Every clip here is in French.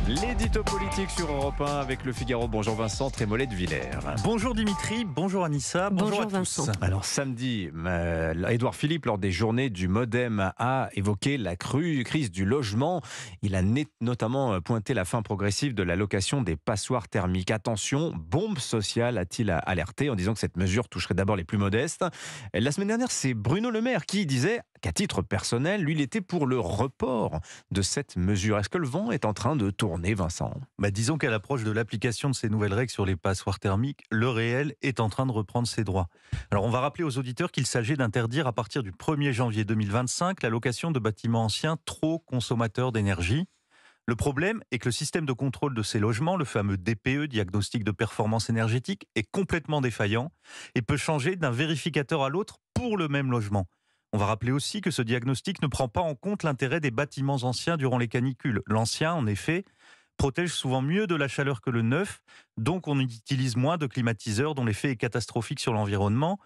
L'édito politique sur Europe 1 avec Le Figaro. Bonjour Vincent Trémollet de Villers. Bonjour Dimitri, bonjour Anissa, bonjour à Vincent. tous. Alors samedi, Édouard Philippe, lors des journées du Modem, a évoqué la crise du logement. Il a notamment pointé la fin progressive de la location des passoires thermiques. Attention, bombe sociale, a-t-il alerté en disant que cette mesure toucherait d'abord les plus modestes. La semaine dernière, c'est Bruno Le Maire qui disait qu'à titre personnel, lui, il était pour le report de cette mesure. Est-ce que le vent est en train de tourner, Vincent ? Disons qu'à l'approche de l'application de ces nouvelles règles sur les passoires thermiques, le réel est en train de reprendre ses droits. Alors on va rappeler aux auditeurs qu'il s'agit d'interdire à partir du 1er janvier 2025 la location de bâtiments anciens trop consommateurs d'énergie. Le problème est que le système de contrôle de ces logements, le fameux DPE, diagnostic de performance énergétique, est complètement défaillant et peut changer d'un vérificateur à l'autre pour le même logement. On va rappeler aussi que ce diagnostic ne prend pas en compte l'intérêt des bâtiments anciens durant les canicules. L'ancien, en effet, protège souvent mieux de la chaleur que le neuf, donc on utilise moins de climatiseurs dont l'effet est catastrophique sur l'environnement.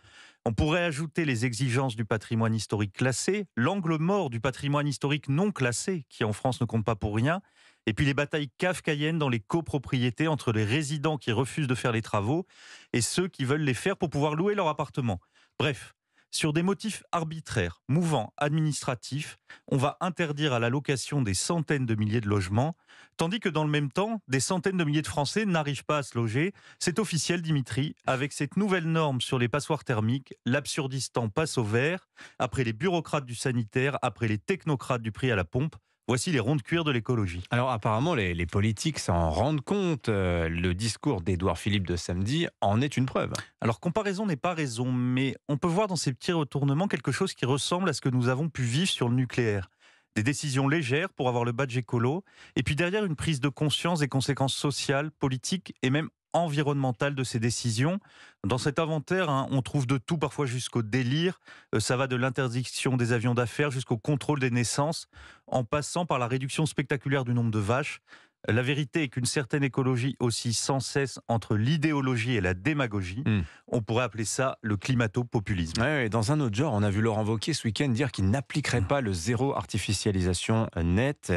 On pourrait ajouter les exigences du patrimoine historique classé, l'angle mort du patrimoine historique non classé, qui en France ne compte pas pour rien, et puis les batailles kafkaïennes dans les copropriétés entre les résidents qui refusent de faire les travaux et ceux qui veulent les faire pour pouvoir louer leur appartement. Bref, sur des motifs arbitraires, mouvants, administratifs, on va interdire à la location des centaines de milliers de logements, tandis que dans le même temps, des centaines de milliers de Français n'arrivent pas à se loger. C'est officiel, Dimitri, avec cette nouvelle norme sur les passoires thermiques, l'Absurdistan passe au vert, après les bureaucrates du sanitaire, après les technocrates du prix à la pompe. Voici les ronds de cuir de l'écologie. Alors apparemment, les politiques s'en rendent compte. Le discours d'Édouard Philippe de samedi en est une preuve. Alors, comparaison n'est pas raison, mais on peut voir dans ces petits retournements quelque chose qui ressemble à ce que nous avons pu vivre sur le nucléaire. Des décisions légères pour avoir le badge écolo, et puis derrière une prise de conscience des conséquences sociales, politiques et même environnementales de ces décisions. Dans cet inventaire, on trouve de tout, parfois jusqu'au délire. Ça va de l'interdiction des avions d'affaires jusqu'au contrôle des naissances, en passant par la réduction spectaculaire du nombre de vaches. La vérité est qu'une certaine écologie oscille sans cesse entre l'idéologie et la démagogie. On pourrait appeler ça le climato-populisme. Ouais, dans un autre genre, on a vu Laurent Wauquiez ce week-end dire qu'il n'appliquerait pas le zéro artificialisation net,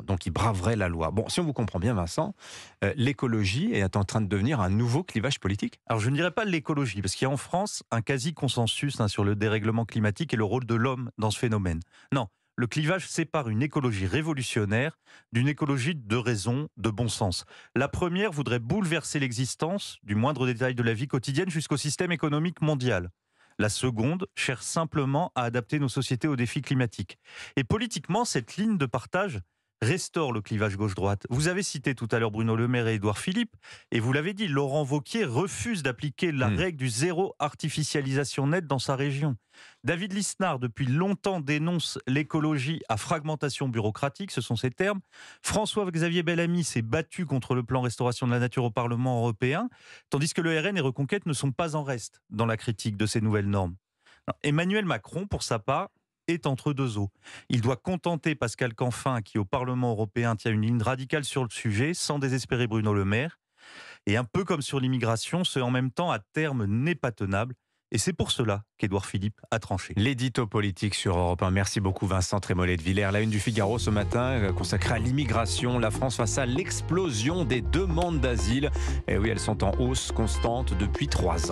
donc il braverait la loi. Bon, si on vous comprend bien, Vincent, l'écologie est en train de devenir un nouveau clivage politique ? Alors je ne dirais pas l'écologie, parce qu'il y a en France un quasi-consensus sur le dérèglement climatique et le rôle de l'homme dans ce phénomène. Non. Le clivage sépare une écologie révolutionnaire d'une écologie de raison, de bon sens. La première voudrait bouleverser l'existence du moindre détail de la vie quotidienne jusqu'au système économique mondial. La seconde cherche simplement à adapter nos sociétés aux défis climatiques. Et politiquement, cette ligne de partage restaure le clivage gauche-droite. Vous avez cité tout à l'heure Bruno Le Maire et Édouard Philippe, et vous l'avez dit, Laurent Wauquiez refuse d'appliquer la règle du zéro artificialisation nette dans sa région. David Lisnard, depuis longtemps, dénonce l'écologie à fragmentation bureaucratique, ce sont ses termes. François-Xavier Bellamy s'est battu contre le plan restauration de la nature au Parlement européen, tandis que le RN et Reconquête ne sont pas en reste dans la critique de ces nouvelles normes. Alors, Emmanuel Macron, pour sa part, est entre deux eaux. Il doit contenter Pascal Canfin, qui au Parlement européen tient une ligne radicale sur le sujet, sans désespérer Bruno Le Maire. Et un peu comme sur l'immigration, ce en même temps à terme n'est pas tenable. Et c'est pour cela qu'Édouard Philippe a tranché. L'édito politique sur Europe 1. Merci beaucoup Vincent Trémollet de Villers. La une du Figaro ce matin consacrée à l'immigration. La France face à l'explosion des demandes d'asile. Et oui, elles sont en hausse constante depuis 3 ans.